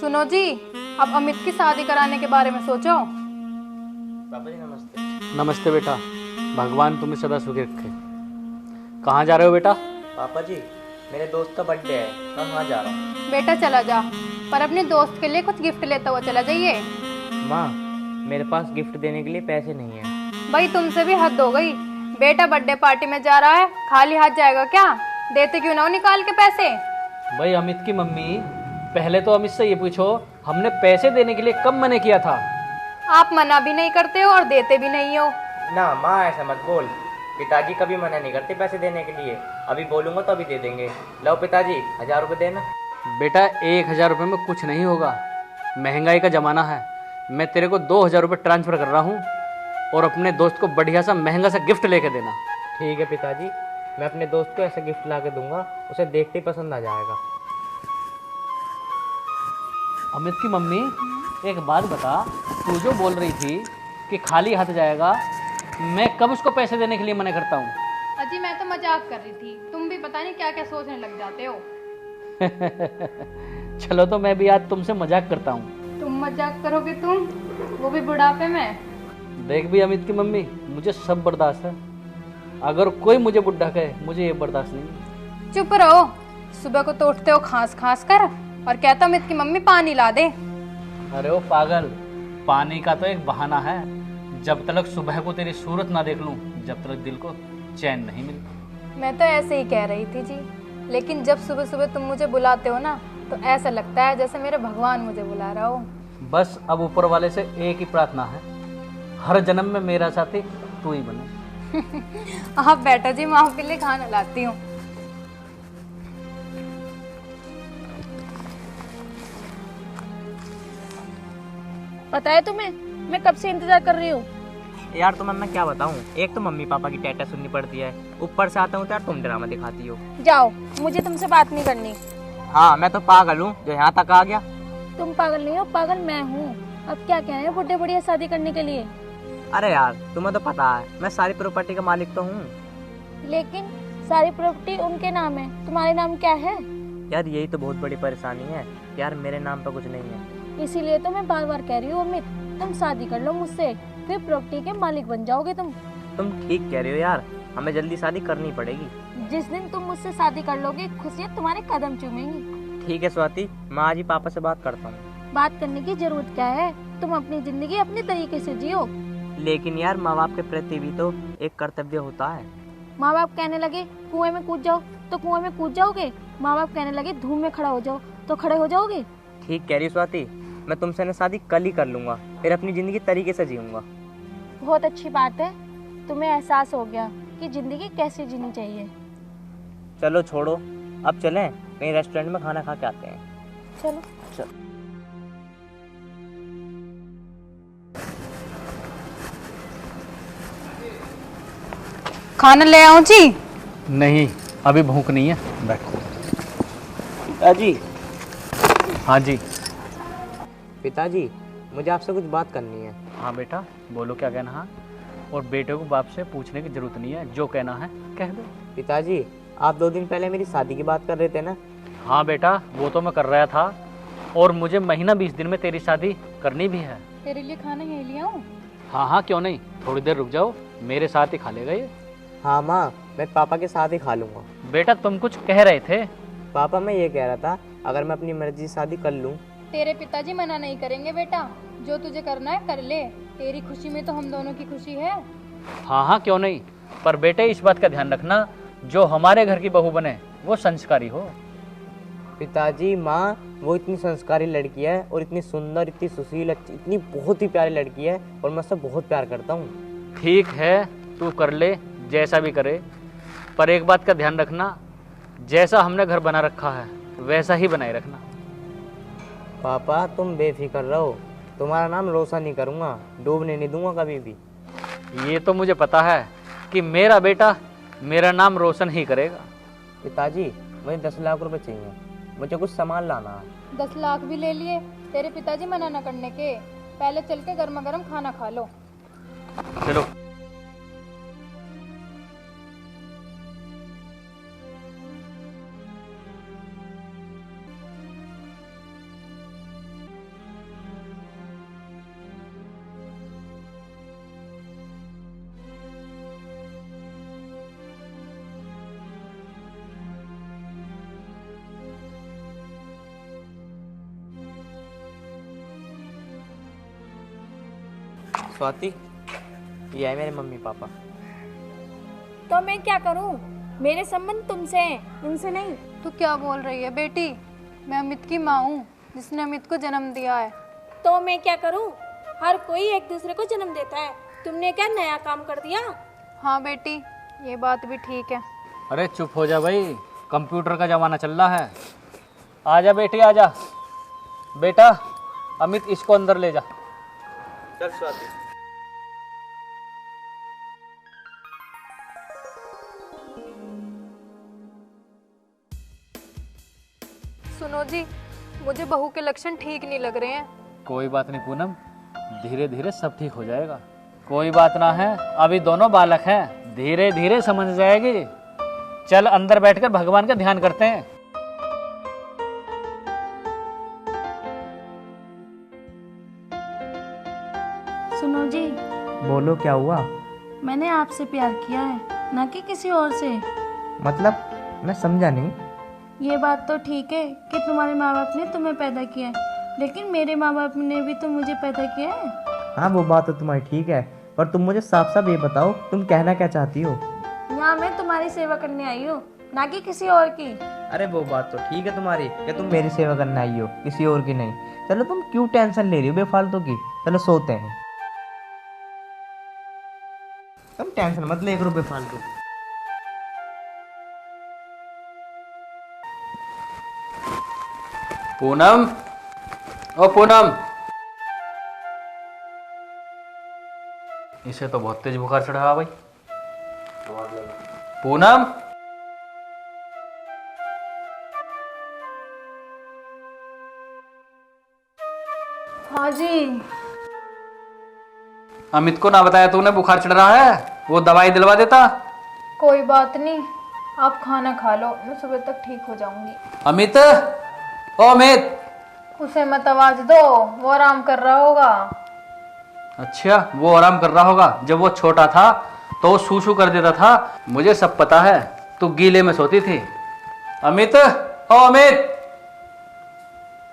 सुनो जी, अब अमित की शादी कराने के बारे में सोचो। पापा जी नमस्ते। नमस्ते बेटा, भगवान तुम्हें सदा सुखी रखे। कहाँ जा रहे हो बेटा? पापा जी, मेरे दोस्त का बर्थडे है, मैं वहाँ जा रहा हूँ। बेटा चला जा, पर अपने दोस्त के लिए कुछ गिफ्ट लेता हुआ चला जाइए। माँ, मेरे पास गिफ्ट देने के लिए पैसे नहीं हैं। भाई तुमसे भी हद हो गई। बेटा बर्थडे पार्टी में जा रहा है, खाली हाथ जाएगा क्या? देते क्यों ना हो निकाल के पैसे। भाई अमित की मम्मी, पहले तो अमित से ये पूछो, हमने पैसे देने के लिए कब मना किया था? आप मना भी नहीं करते हो और देते भी नहीं हो। ना माँ, ऐसा मत बोल। पिताजी कभी मना नहीं करते पैसे देने के लिए। अभी बोलूँगा तो अभी दे देंगे। लो पिताजी, 1000 रुपये देना। बेटा 1000 रुपये में कुछ नहीं होगा, महंगाई का ज़माना है। मैं तेरे को 2000 रुपये ट्रांसफ़र कर रहा हूँ और अपने दोस्त को बढ़िया सा महंगा सा गिफ्ट लेके देना। ठीक है पिताजी, मैं अपने दोस्त को ऐसा गिफ्ट ला के दूंगा, उसे देखते ही पसंद आ जाएगा। अमित की मम्मी, एक बात बता, तू जो बोल रही थी कि खाली हाथ जाएगा, मैं कब उसको पैसे देने के लिए मना करता हूँ? अजी मैं तो मजाक कर रही थी, तुम भी पता नहीं क्या क्या सोचने लग जाते हो। चलो तो मैं भी आज तुमसे मजाक करता हूँ। तुम मजाक करोगे तुम, वो भी बुढ़ापे में। देख भी अमित की मम्मी, मुझे सब बर्दाश्त है, अगर कोई मुझे बुढ़ा कहे मुझे ये बर्दाश्त नहीं। चुप रहो, सुबह को तो उठते हो खास खास कर और कहता अमित की मम्मी पानी ला दे। अरे ओ पागल, पानी का तो एक बहाना है। जब तक सुबह को तेरी सूरत ना देख लूं, जब तक दिल को चैन नहीं मिलता। मैं तो ऐसे ही कह रही थी जी, लेकिन जब सुबह सुबह तुम मुझे बुलाते हो ना, तो ऐसा लगता है जैसे मेरे भगवान मुझे बुला रहा हो। बस अब ऊपर वाले से एक ही प्रार्थना है, हर जन्म में मेरा साथी तू ही बने। आप बैठो जी, मैं आपके लिए खाना लाती हूँ। पता है तुम्हें, मैं कब से इंतजार कर रही हूँ। यार तुम्हें मैं क्या बताऊँ, एक तो मम्मी पापा की टैटा सुननी पड़ती है, ऊपर से आता हूँ तो यार तुम ड्रामा दिखाती हो। जाओ, मुझे तुमसे बात नहीं करनी। हाँ, मैं तो पागल हूँ जो यहाँ तक आ गया। तुम पागल नहीं हो, पागल मैं हूँ। अब क्या कहना है बुढ़े बढ़िया शादी करने के लिए। अरे यार, तुम्हें तो पता है मैं सारी प्रॉपर्टी का मालिक तो हूँ। लेकिन सारी प्रॉपर्टी उनके नाम है, तुम्हारे नाम क्या है? यार यही तो बहुत बड़ी परेशानी है, यार मेरे नाम पर कुछ नहीं है। इसीलिए तो मैं बार बार कह रही हूँ अमित, तुम शादी कर लो मुझसे, फिर प्रॉपर्टी के मालिक बन जाओगे तुम। तुम ठीक कह रही हो यार, हमें जल्दी शादी करनी पड़ेगी। जिस दिन तुम मुझसे शादी कर लोगे, खुशियाँ तुम्हारे कदम चूमेंगी। ठीक है स्वाति, मैं आज ही पापा से बात करता हूँ। बात करने की जरूरत क्या है, तुम अपनी जिंदगी अपने तरीके से जियो। लेकिन यार माँ बाप के प्रति भी तो एक कर्तव्य होता है। माँ बाप कहने लगे कुएं में कूद जाओ तो कुएं में कूद जाओगे, माँ बाप कहने लगे धूप में खड़ा हो जाओ तो खड़े हो जाओगे। ठीक कह रही हो स्वाति, मैं तुमसे ना शादी कल ही कर लूंगा, फिर अपनी जिंदगी तरीके से जीऊंगा। बहुत अच्छी बात है, तुम्हें एहसास हो गया कि जिंदगी कैसे जीनी चाहिए। चलो छोड़ो, अब चलें कहीं रेस्टोरेंट में खाना खा के आते हैं। चलो। खाना ले आऊं जी? नहीं, अभी भूख नहीं है, बैठो। पिताजी। हाँ जी। पिताजी, मुझे आपसे कुछ बात करनी है। हाँ बेटा, बोलो क्या कहना है। और बेटे को बाप से पूछने की जरूरत नहीं है, जो कहना है कह दो। पिताजी, आप 2 दिन पहले मेरी शादी की बात कर रहे थे ना? हाँ बेटा, वो तो मैं कर रहा था, और मुझे महीना 20 दिन में तेरी शादी करनी भी है। तेरे लिए खाना यही ले आऊं? हाँ हाँ, क्यों नहीं, थोड़ी देर रुक जाओ, मेरे साथ ही खा लेगा ये। हाँ माँ, मैं पापा के साथ ही खा लूँगा। बेटा तुम कुछ कह रहे थे। पापा, मैं ये कह रहा था, अगर मैं अपनी मर्जी से शादी कर लूँ। तेरे पिताजी मना नहीं करेंगे बेटा, जो तुझे करना है कर ले, तेरी खुशी में तो हम दोनों की खुशी है। हाँ हाँ, क्यों नहीं, पर बेटे इस बात का ध्यान रखना, जो हमारे घर की बहू बने वो संस्कारी हो। पिताजी, माँ वो इतनी संस्कारी लड़की है और इतनी सुंदर, इतनी सुशील, इतनी बहुत ही प्यारी लड़की है, और मैं उससे बहुत प्यार करता हूँ। ठीक है, तू कर ले जैसा भी करे, पर एक बात का ध्यान रखना, जैसा हमने घर बना रखा है वैसा ही बनाए रखना। पापा तुम बेफिक्र रहो, तुम्हारा नाम रोशन नहीं करूँगा, डूबने नहीं दूंगा कभी भी। ये तो मुझे पता है कि मेरा बेटा मेरा नाम रोशन ही करेगा। पिताजी, मुझे 10 लाख रुपए चाहिए, मुझे कुछ सामान लाना है। 10 लाख भी ले लिए, तेरे पिताजी मना न करने के। पहले चल के गर्मा गर्म खाना खा लो। चलो। स्वाति, ये है मेरे मम्मी पापा। तो मैं क्या करूं? मेरे संबंध तुमसे हैं, उनसे नहीं। तू क्या बोल रही है बेटी? मैं अमित की माँ हूँ जिसने अमित को जन्म दिया है। तो मैं क्या करूं? हर कोई एक दूसरे को जन्म देता है, तुमने क्या नया काम कर दिया? हाँ बेटी, ये बात भी ठीक है। अरे चुप हो जा भाई, कंप्यूटर का ज़माना चल रहा है। आजा बेटी आजा। बेटा अमित इसको अंदर ले जा। चल स्वाति। सुनो जी, मुझे बहू के लक्षण ठीक नहीं लग रहे हैं। कोई बात नहीं पूनम, धीरे धीरे सब ठीक हो जाएगा। कोई बात ना है, अभी दोनों बालक हैं, धीरे धीरे समझ जाएगी। चल अंदर बैठकर भगवान का ध्यान करते हैं। सुनो जी, बोलो क्या हुआ? मैंने आपसे प्यार किया है, ना कि किसी और से। मतलब मैं समझा नहीं। ये बात तो ठीक है कि तुम्हारे माँ बाप ने तुम्हें पैदा किया है, लेकिन मेरे माँ बाप ने भी तो मुझे पैदा किया है। हाँ वो बात तो तुम्हारी ठीक है, पर तुम मुझे साफ साफ ये बताओ तुम कहना क्या चाहती हो? यहाँ मैं तुम्हारी सेवा करने आई हूँ, ना कि किसी और की। अरे वो बात तो ठीक है तुम्हारी कि तुम मेरी सेवा करने आई हो, किसी और की नहीं। चलो तुम क्यों टेंशन ले रही हो बेफालतू की? चलो सोते हैं। तुम टेंशन मत ले करो बेफालतू। पूनम, ओ पूनम, इसे तो बहुत तेज बुखार चढ़ा भाई। पूनम, हाँ जी। अमित को ना बताया तूने बुखार चढ़ रहा है? वो दवाई दिलवा देता। कोई बात नहीं, आप खाना खा लो, मैं सुबह तक ठीक हो जाऊंगी। अमित, ओ अमित। उसे मत आवाज दो, वो आराम कर रहा होगा। अच्छा, वो आराम कर रहा होगा। जब वो छोटा था तो वो शू शू कर देता था, मुझे सब पता है। तू गीले में सोती थी। अमित, ओ अमित।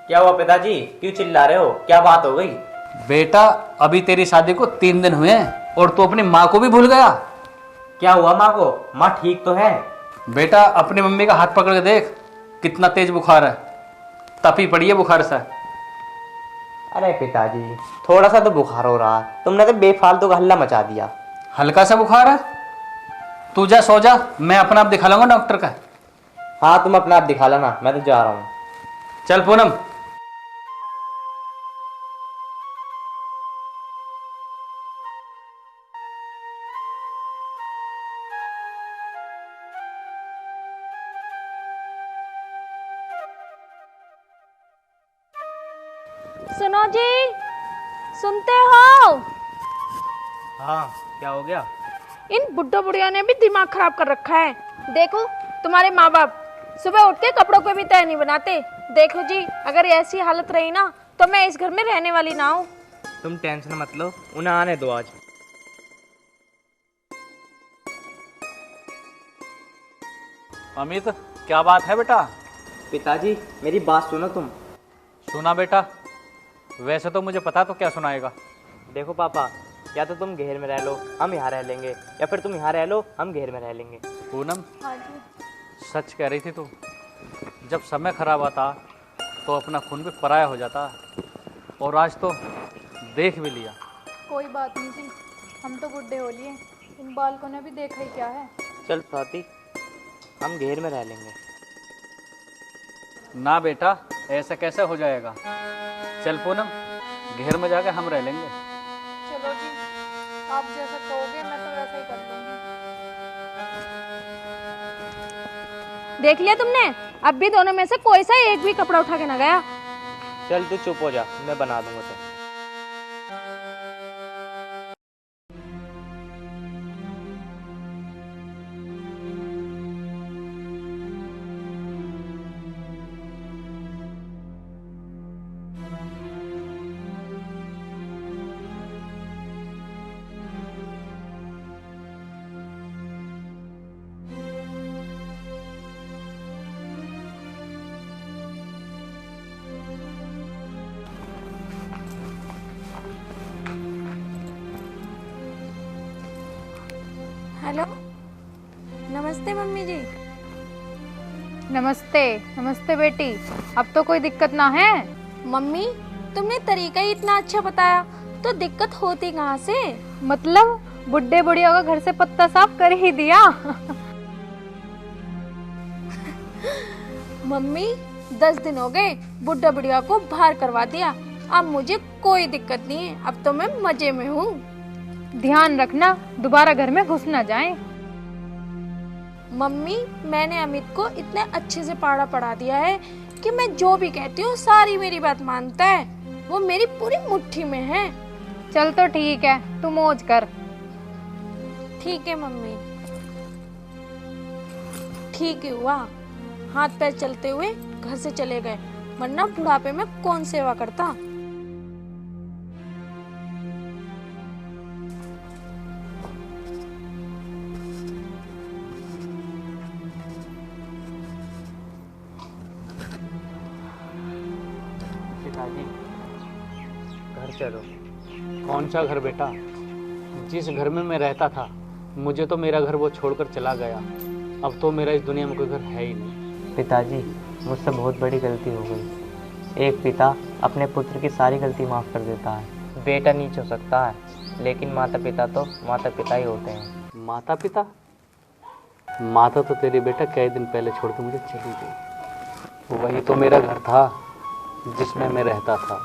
क्या हुआ पिताजी, क्यों चिल्ला रहे हो? क्या बात हो गई? बेटा अभी तेरी शादी को 3 दिन हुए हैं और तू अपनी माँ को भी भूल गया। क्या हुआ माँ को? माँ ठीक तो है? बेटा अपनी मम्मी का हाथ पकड़ के देख, कितना तेज बुखार है, तपी पड़ी है बुखार से। अरे पिताजी थोड़ा सा तो बुखार हो रहा है, तुमने तो बेफालतू का हल्ला मचा दिया। हल्का सा बुखार है? तू जा सो जा, मैं अपना आप दिखा लूंगा डॉक्टर का। हाँ तुम अपना आप दिखा लेना, मैं तो जा रहा हूँ। चल पूनम। सुनो जी, सुनते हो? हाँ क्या हो गया? इन बुड्ढो बुढ़िया ने भी दिमाग खराब कर रखा है। देखो तुम्हारे माँ बाप सुबह उठ के कपड़ों को भी तय नहीं बनाते। देखो जी, अगर ऐसी हालत रही ना तो मैं इस घर में रहने वाली ना हूँ। तुम टेंशन मत लो, उन्हें आने दो आज। अमित, क्या बात है बेटा? पिताजी मेरी बात सुनो तुम। सुना बेटा, वैसे तो मुझे पता, तो क्या सुनाएगा? देखो पापा, या तो तुम घेर में रह लो, हम यहाँ रह लेंगे, या फिर तुम यहाँ रह लो, हम घेर में रह लेंगे। पूनम, हाँ जी। सच कह रही थी तू। जब समय खराब आता तो अपना खून भी पराया हो जाता, और आज तो देख भी लिया। कोई बात नहीं जी, हम तो बुढ़े हो लिए, इन बालकों ने भी देखा ही क्या है। चल स्वाति, हम घेर में रह लेंगे। ना बेटा, ऐसा कैसे हो जाएगा? चल पूनम, घेर में जाकर हम रह लेंगे। चलो जी, आप जैसा कहोगे मैं तो वैसा ही कर लूंगी। देख लिया तुमने? अब भी दोनों में से कोई सा एक भी कपड़ा उठा के ना गया। चल तू चुप हो जा, मैं बना दूंगा तो। हेलो, नमस्ते मम्मी जी। नमस्ते। नमस्ते बेटी। अब तो कोई दिक्कत ना है? मम्मी, तुमने तरीका ही इतना अच्छा बताया, तो दिक्कत होती कहाँ से? मतलब बुढ़े बुढ़िया का घर से पत्ता साफ कर ही दिया। मम्मी, 10 दिन हो गए बुढ़ा बुढ़िया को बाहर करवा दिया। अब मुझे कोई दिक्कत नहीं है, अब तो मैं मजे में हूँ। ध्यान रखना दोबारा घर में घुस ना जाए। मम्मी, मैंने अमित को इतने अच्छे से पढ़ा पढ़ा दिया है कि मैं जो भी कहती हूँ सारी मेरी बात मानता है। वो मेरी पूरी मुट्ठी में है। चल तो ठीक है, तू मौज कर। ठीक है मम्मी। ठीक ही हुआ हाथ पैर चलते हुए घर से चले गए, वरना बुढ़ापे में कौन सेवा करता। पिताजी घर चलो। कौन सा घर बेटा? जिस घर में मैं रहता था, मुझे तो मेरा घर वो छोड़कर चला गया। अब तो मेरा इस दुनिया में कोई घर है ही नहीं। पिताजी मुझसे बहुत बड़ी गलती हो गई। एक पिता अपने पुत्र की सारी गलती माफ़ कर देता है। बेटा नीच हो सकता है, लेकिन माता पिता तो माता पिता ही होते हैं। माता पिता? माता तो तेरी बेटा कई दिन पहले छोड़ के मुझे चली गई। वही तो मेरा घर था जिसमें मैं रहता था।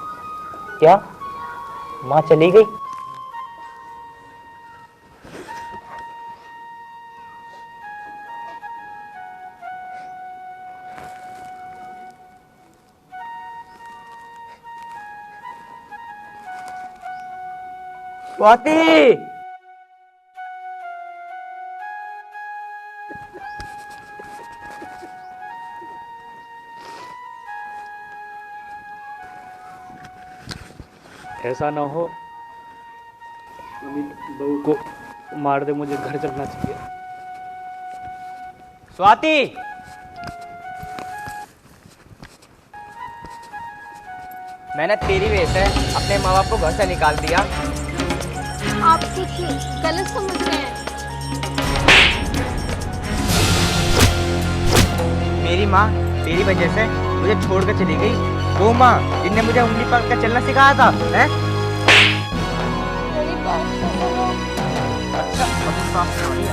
क्या माँ चली गई? स्वाति! ऐसा ना हो अमित बहू को मार दे, मुझे घर चलना चाहिए। स्वाति! मैंने तेरी वजह से अपने माँ बाप को घर से निकाल दिया। आप कुछ गलत समझ रहे हैं। मेरी माँ तेरी वजह से मुझे छोड़ कर चली गई। वो माँ जिनने मुझे उंगली पकड़ कर चलना सिखाया था, हैं? मेरी बात तो सुनो। अच्छा, अब तो साफ नहीं हो रही है।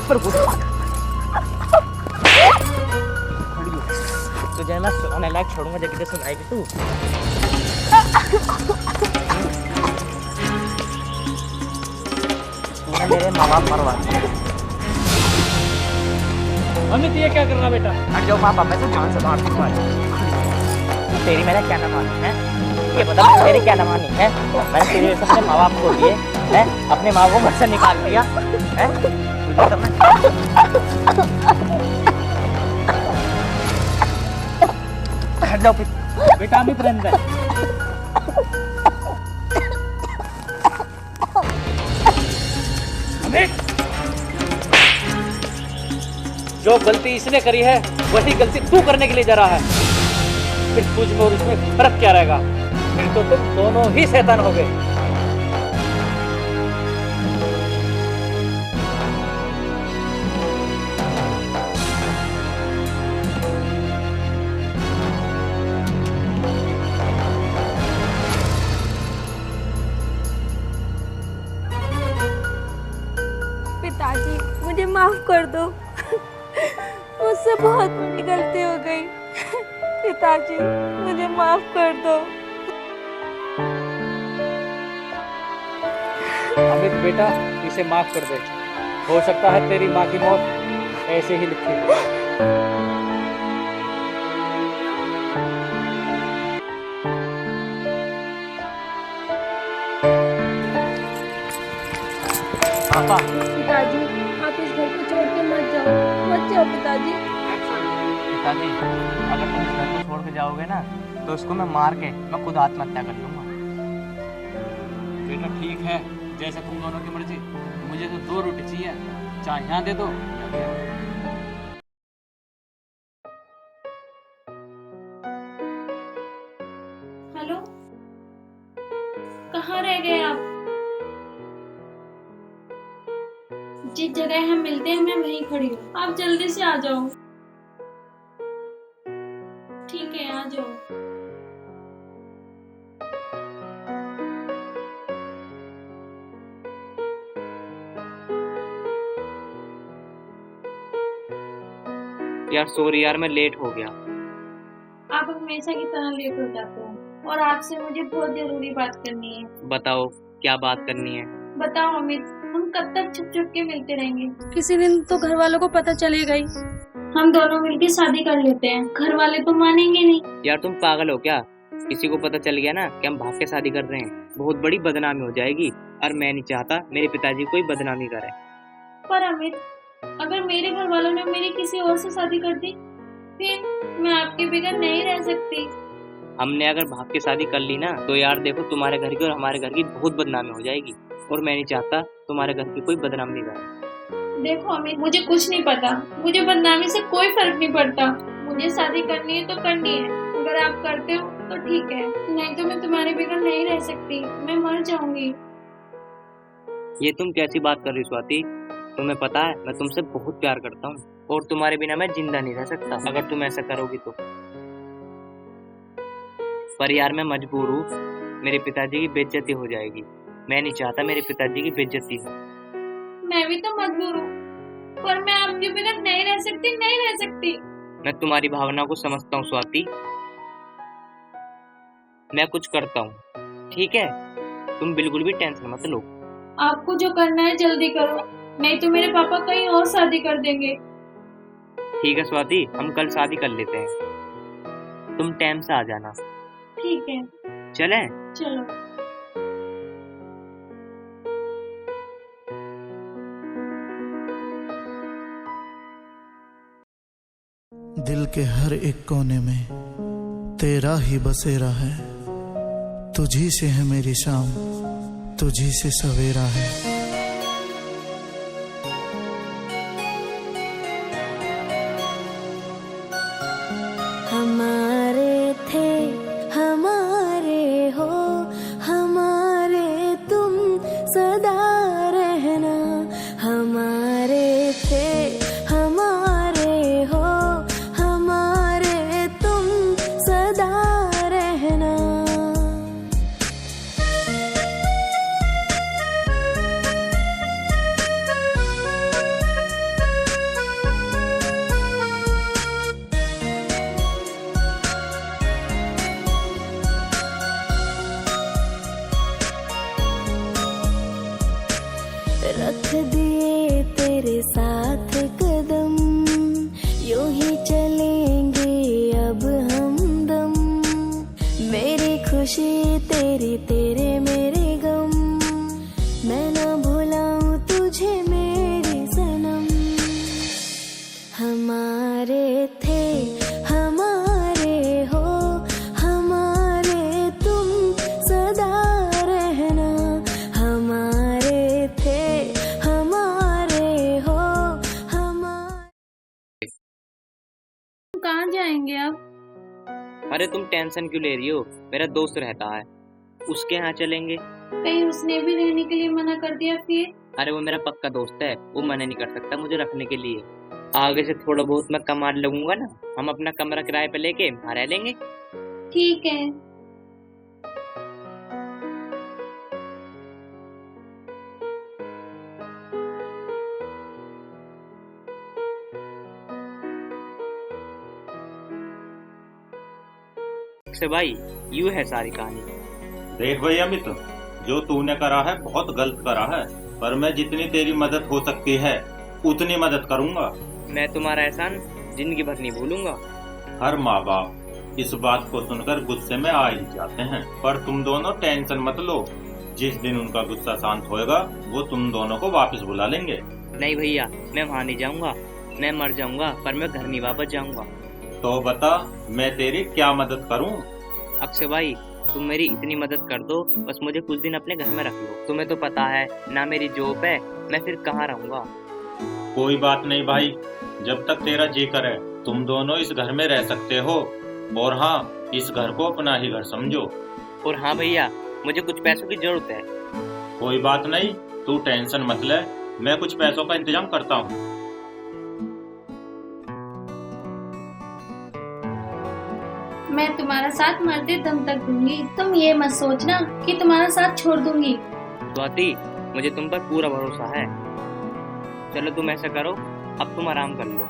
पर तुझे मैं सुनाने लायक छोड़ूंगा जब कितने सुनाएगी तू। तूने मेरे माँ बाप मरवा दिए। अमित, ये क्या कर रहा बेटा? हट जाओ माँ बाप से जान से बाहर निकाल। तेरी मैंने क्या ना मानी है? ये बता तेरी क्या ना मानी है? मैंने तेरी वजह से अपने माँ बाप को दिए हैं, अपने माँ को घर से निकाल दिया है। तुझे तो मैं हट जाओ बेटा अमित रहने दे। अमित, जो गलती इसने करी है वही गलती तू करने के लिए जा रहा है। फिर तुझ में और उसमें फर्क क्या रहेगा? फिर तो तुम दोनों ही शैतान हो गए। पिताजी, मुझे माफ कर दो। मुझसे बहुत बड़ी गलती हो गई। पिताजी, मुझे माफ कर दो। अमित बेटा, इसे माफ कर दे। हो सकता है तेरी माँ की मौत ऐसे ही लिखी हो। पापा। पिताजी, आप इस घर को छोड़ के मत जाओ, मत जाओ पिताजी। पिताजी, अगर तुम इस घर को छोड़ के जाओगे ना तो उसको मैं मार के मैं खुद आत्महत्या कर लूंगा। बेटा ठीक है, जैसे तुम दोनों की मर्जी। मुझे तो 2 रोटी चाहिए, चाहे यहाँ दे दो या दे दो। हेलो, जिस जगह हम मिलते हैं मैं वहीं खड़ी हूँ, आप जल्दी से आ जाओ। ठीक है, आ जाओ। यार सॉरी यार, मैं लेट हो गया। आप हमेशा की तरह लेट हो जाते हो और आपसे मुझे बहुत जरूरी बात करनी है। बताओ क्या बात करनी है। बताओ अमित, हम कब तक छुप छुप के मिलते रहेंगे? किसी दिन तो घर वालों को पता चलेगा ही। हम दोनों मिलके शादी कर लेते हैं, घर वाले तो मानेंगे नहीं। यार तुम पागल हो क्या? किसी को पता चल गया ना कि हम भाग के शादी कर रहे हैं, बहुत बड़ी बदनामी हो जाएगी और मैं नहीं चाहता मेरे पिताजी कोई बदनामी करे। पर अमित, अगर मेरे घर वालों ने मेरी किसी और से शादी कर दी, फिर मैं आपके बगैर नहीं रह सकती। हमने अगर भाग के शादी कर ली ना तो यार देखो तुम्हारे घर की और हमारे घर की बहुत बदनामी हो जाएगी और मैं नहीं चाहता तुम्हारे घर की कोई बदनामी करे। देखो अमित, मुझे कुछ नहीं पता, मुझे बदनामी से कोई फर्क नहीं पड़ता। मुझे शादी करनी है तो करनी है, अगर आप करते हो तो ठीक है, नहीं तो मैं तुम्हारे बगैर नहीं रह सकती, मैं मर जाऊंगी। ये तुम कैसी बात कर रही स्वाति? तुम्हें पता है मैं तुमसे बहुत प्यार करता हूँ और तुम्हारे बिना मैं जिंदा नहीं रह सकता अगर तुम ऐसा करोगी तो। पर यार मैं मजबूर हूँ, मेरे पिताजी की बेइज्जती हो जाएगी, मैं नहीं चाहता मेरे पिताजी की बेइज्जती हो। मैं भी तो मजबूर हूँ, पर मैं आपके बगैर नहीं रह सकती, नहीं रह सकती। मैं तुम्हारी भावना को समझता हूँ स्वाति, मैं कुछ करता हूँ, ठीक है? तुम बिल्कुल भी टेंशन मत लो। आपको जो करना है जल्दी करो, नहीं तो मेरे पापा कहीं और शादी कर देंगे। ठीक है स्वाति, हम कल शादी कर लेते हैं, तुम टाइम से आ जाना। ठीक है, चलें? चलो। दिल के हर एक कोने में तेरा ही बसेरा है, तुझी से है मेरी शाम, तुझी से सवेरा है। हमारे थे हमारे हो, हमारे तुम सदा रहना। हमारे थे हमारे हो, हमारे तुम सदा रहना। रख दिए तेरे साथ कदम, यूं ही चलेंगे अब हमदम। मेरी खुशी तेरी, तेरे मेरे गम, मैं ना भुलाऊं तुझे मेरी सनम। हमारे थे हमारे हो, हमारे तुम सदा रहना। हमारे थे हमारे हो, हमारे। कहाँ जाएंगे आप? अरे तुम टेंशन क्यों ले रही हो? मेरा दोस्त रहता है, उसके यहाँ चलेंगे। कहीं उसने भी रहने के लिए मना कर दिया फिर? अरे वो मेरा पक्का दोस्त है, वो मना नहीं कर सकता मुझे रखने के लिए। आगे से थोड़ा बहुत मैं कमा लूंगा ना, हम अपना कमरा किराए पे लेके वहाँ रह लेंगे। ठीक है। से भाई यूं है सारी कहानी। देख भाई अमित, जो तूने करा है बहुत गलत करा है, पर मैं जितनी तेरी मदद हो सकती है उतनी मदद करूंगा। मैं तुम्हारा एहसान जिंदगी भर नहीं भूलूंगा। हर माँ बाप इस बात को सुनकर गुस्से में आ ही जाते हैं, पर तुम दोनों टेंशन मत लो, जिस दिन उनका गुस्सा शांत होएगा वो तुम दोनों को वापस बुला लेंगे। नहीं भैया, मैं वहाँ नहीं जाऊंगा, मैं मर जाऊंगा पर मैं घर नहीं वापस जाऊंगा। तो बता मैं तेरी क्या मदद करूं? अक्षय भाई तुम मेरी इतनी मदद कर दो, बस मुझे कुछ दिन अपने घर में रख लो। तुम्हें तो पता है ना मेरी जॉब है, मैं फिर कहाँ रहूंगा। कोई बात नहीं भाई, जब तक तेरा जी करे तुम दोनों इस घर में रह सकते हो, और हाँ इस घर को अपना ही घर समझो। और हाँ भैया, मुझे कुछ पैसों की जरूरत है। कोई बात नहीं, तू टेंशन मत ले, मैं कुछ पैसों का इंतजाम करता हूँ। मैं तुम्हारा साथ मरते दम तक दूंगी। तुम ये मत सोचना कि तुम्हारा साथ छोड़ दूंगी। स्वाति, मुझे तुम पर पूरा भरोसा है। चलो तुम ऐसा करो, अब तुम आराम कर लो।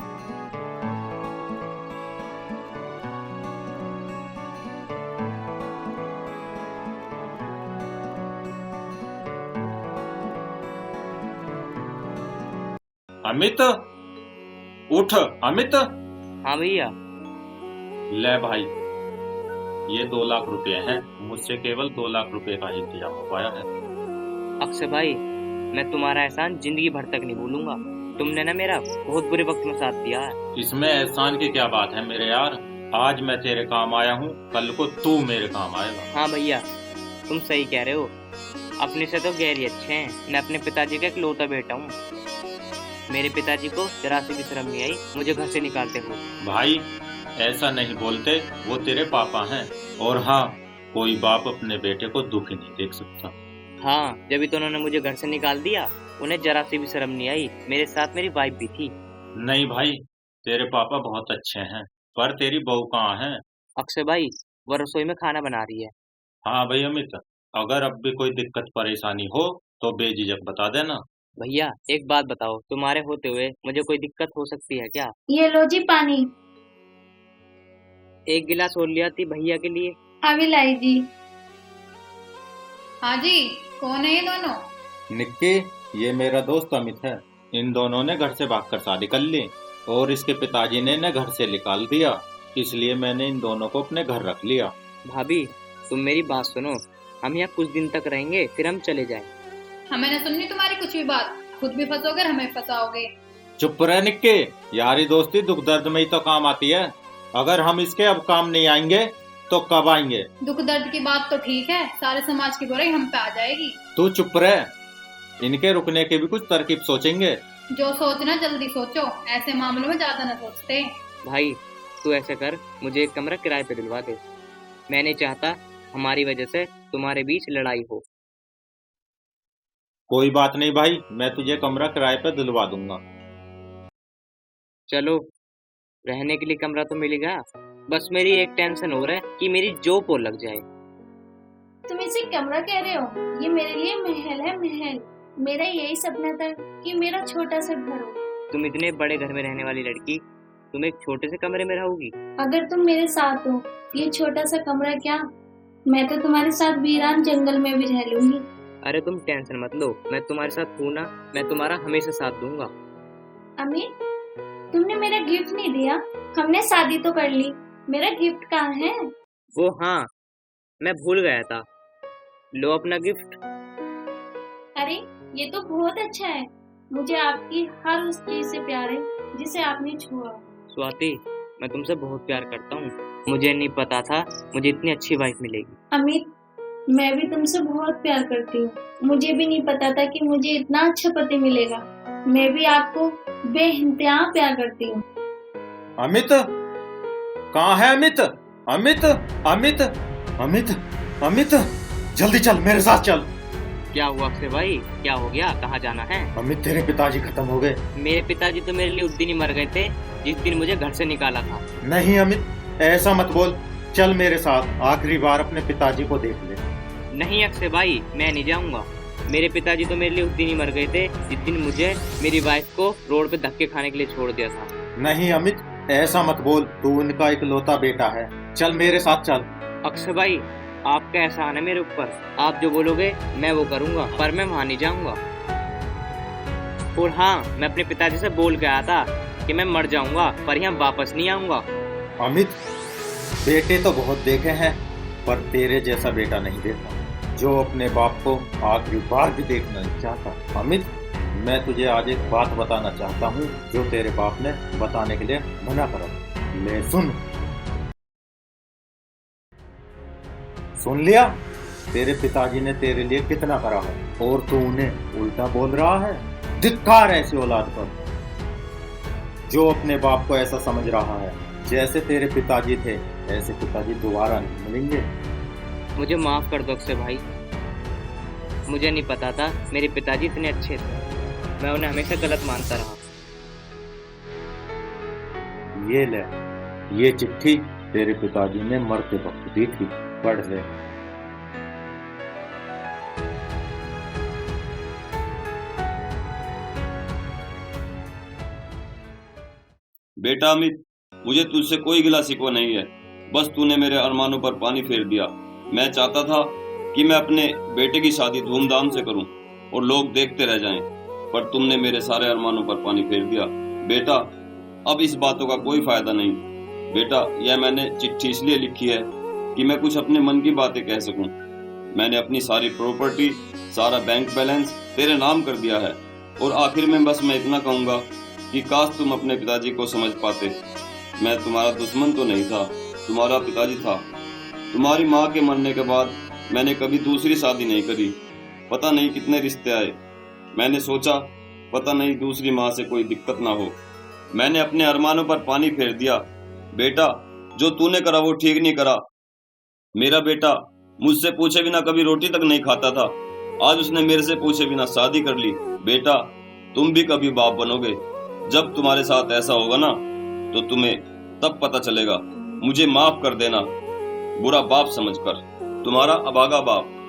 अमित, उठ अमित। हाँ भैया। ले भाई, ये 2 लाख रुपए हैं। मुझसे केवल 2 लाख रुपए का ही इंतजाम हो पाया है। अक्षय भाई, मैं तुम्हारा एहसान जिंदगी भर तक नहीं भूलूंगा। तुमने ना मेरा बहुत बुरे वक्त में साथ दिया है। इसमें एहसान की क्या बात है मेरे यार। आज मैं तेरे काम आया हूँ, कल को तू मेरे काम आएगा। हाँ भैया, तुम सही कह रहे हो। अपने से तो गैर ही अच्छे हैं। मैं अपने पिताजी का इकलौता बेटा हूँ। मेरे पिताजी को जरा सी भी शर्म नहीं आई मुझे घर से निकालते हुए। भाई ऐसा नहीं बोलते, वो तेरे पापा हैं। और हाँ, कोई बाप अपने बेटे को दुखी नहीं देख सकता। हाँ, जब तो उन्होंने मुझे घर से निकाल दिया, उन्हें जरा सी भी शर्म नहीं आई। मेरे साथ मेरी वाइफ भी थी। नहीं भाई, तेरे पापा बहुत अच्छे हैं, पर तेरी बहू कहाँ है? अक्षय भाई, वो रसोई में खाना बना रही है। हाँ भाई अमित, अगर अब भी कोई दिक्कत परेशानी हो तो बेझिझक बता देना। भैया एक बात बताओ, तुम्हारे होते हुए मुझे कोई दिक्कत हो सकती है क्या? ये लो जी पानी। एक गिलास और लिया थी भैया के लिए। अभी लाई जी। हाँ जी, कौन है ये दोनों? निक्की, ये मेरा दोस्त अमित है। इन दोनों ने घर से भागकर शादी कर ली और इसके पिताजी ने इन्हें घर से निकाल दिया, इसलिए मैंने इन दोनों को अपने घर रख लिया। भाभी, तुम मेरी बात सुनो। हम यहाँ कुछ दिन तक रहेंगे, फिर हम चले जाएं। हमें न सुननी तुम्हारी कुछ भी बात। खुद भी फंसोगे, हमें फंसाओगे। चुप रह निक्की, यारी दोस्ती दुख दर्द में ही तो काम आती है। अगर हम इसके अब काम नहीं आएंगे तो कब आएंगे? दुख दर्द की बात तो ठीक है, सारे समाज की बुराई हम पे आ जाएगी। तू चुप रह, इनके रुकने की भी कुछ तरकीब सोचेंगे। जो सोचना जल्दी सोचो, ऐसे मामलों में ज्यादा न सोचते। भाई तू ऐसा कर, मुझे एक कमरा किराए पे दिलवा दे। मैं नहीं चाहता हमारी वजह से तुम्हारे बीच लड़ाई हो। कोई बात नहीं भाई, मैं तुझे कमरा किराए पे दिलवा दूंगा। चलो, रहने के लिए कमरा तो मिलेगा। बस मेरी एक टेंशन हो रहा है कि मेरी जॉब और लग जाए। तुम इसे कमरा कह रहे हो? ये मेरे लिए महल है, महल। मेरा यही सपना था कि मेरा छोटा सा घर हो। तुम इतने बड़े घर में रहने वाली लड़की, तुम एक छोटे से कमरे में रहोगी? अगर तुम मेरे साथ हो, ये छोटा सा कमरा क्या, मैं तो तुम्हारे साथ वीरान जंगल में भी रह लूंगी। अरे तुम टेंशन मत लो, मैं तुम्हारे साथ हूँ ना। मैं तुम्हारा हमेशा साथ दूंगा। अमित, तुमने मेरा गिफ्ट नहीं दिया। हमने शादी तो कर ली, मेरा गिफ्ट कहाँ है? वो हाँ, मैं भूल गया था। लो अपना गिफ्ट। अरे ये तो बहुत अच्छा है। मुझे आपकी हर उस चीज से प्यार है जिसे आपने छुआ। स्वाति, मैं तुमसे बहुत प्यार करता हूँ। मुझे नहीं पता था मुझे इतनी अच्छी वाइफ मिलेगी। अमित, मैं भी तुमसे बहुत प्यार करती हूँ। मुझे भी नहीं पता था कि मुझे इतना अच्छा पति मिलेगा। मैं भी आपको बेइंतहा प्यार करती हूँ। अमित, कहाँ है अमित? अमित, अमित, अमित, अमित, जल्दी चल, मेरे साथ चल। क्या हुआ अक्षय भाई, क्या हो गया? कहाँ जाना है? अमित, तेरे पिताजी खत्म हो गए। मेरे पिताजी तो मेरे लिए उस दिन ही मर गए थे जिस दिन मुझे घर से निकाला था। नहीं अमित, ऐसा मत बोल। चल मेरे साथ, आखिरी बार अपने पिताजी को देख ले। नहीं अक्षय भाई, मैं नहीं जाऊंगा। मेरे पिताजी तो मेरे लिए उस दिन ही मर गए थे जिस दिन मुझे मेरी वाइफ को रोड पे धक्के खाने के लिए छोड़ दिया था। नहीं अमित, ऐसा मत बोल। तू उनका इकलौता बेटा है। चल मेरे साथ चल। अक्षय भाई, आपका एहसान है मेरे ऊपर। आप जो बोलोगे मैं वो करूंगा, पर मैं वहां नहीं जाऊंगा। और हाँ, मैं अपने पिताजी से बोल के आया था कि मैं मर जाऊंगा, पर यहाँ वापस नहीं आऊंगा। अमित, बेटे तो बहुत देखे हैं, पर तेरे जैसा बेटा नहीं देखा जो अपने बाप को आखिरी बार भी देखना नहीं चाहता। अमित, मैं तुझे आज एक बात बताना चाहता हूँ जो तेरे बाप ने बताने के लिए मना करा। ले सुन लिया? तेरे पिताजी ने तेरे लिए कितना करा है और तू उन्हें उल्टा बोल रहा है। धिक्कार ऐसी औलाद पर जो अपने बाप को ऐसा समझ रहा है जैसे तेरे पिताजी थे। ऐसे पिताजी दोबारा नहीं मिलेंगे। मुझे माफ कर दो अक्षय भाई, मुझे नहीं पता था मेरे पिताजी इतने अच्छे थे। मैं उन्हें हमेशा गलत मानता रहा। ये ले, ये चिट्ठी तेरे पिताजी ने मरते वक्त दी थी, पढ़ ले। बेटा अमित, मुझे तुझसे कोई गिला शिकवा नहीं है, बस तूने मेरे अरमानों पर पानी फेर दिया। मैं चाहता था कि मैं अपने बेटे की शादी धूमधाम से करूं और लोग देखते रह जाएं, पर तुमने मेरे सारे अरमानों पर पानी फेर दिया। बेटा, अब इस बातों का कोई फायदा नहीं। बेटा, यह मैंने चिट्ठी इसलिए लिखी है कि मैं कुछ अपने मन की बातें कह सकूं। मैंने अपनी सारी प्रॉपर्टी, सारा बैंक बैलेंस तेरे नाम कर दिया है, और आखिर में बस मैं इतना कहूंगा कि काश तुम अपने पिताजी को समझ पाते। मैं तुम्हारा दुश्मन तो नहीं था, तुम्हारा पिताजी था। तुम्हारी माँ के मरने के बाद मैंने कभी दूसरी शादी नहीं करी। पता नहीं कितने रिश्ते आए। मैंने सोचा पता नहीं दूसरी माँ से कोई दिक्कत ना हो। मैंने अपने अरमानों पर पानी फेर दिया। बेटा, जो तूने करा वो ठीक नहीं करा। मेरा बेटा मुझसे पूछे बिना कभी रोटी तक नहीं खाता था, आज उसने मेरे से पूछे बिना शादी कर ली। बेटा, तुम भी कभी बाप बनोगे। जब तुम्हारे साथ ऐसा होगा ना, तो तुम्हें तब पता चलेगा। मुझे माफ कर देना, बुरा बाप समझकर। तुम्हारा अभागा बाप।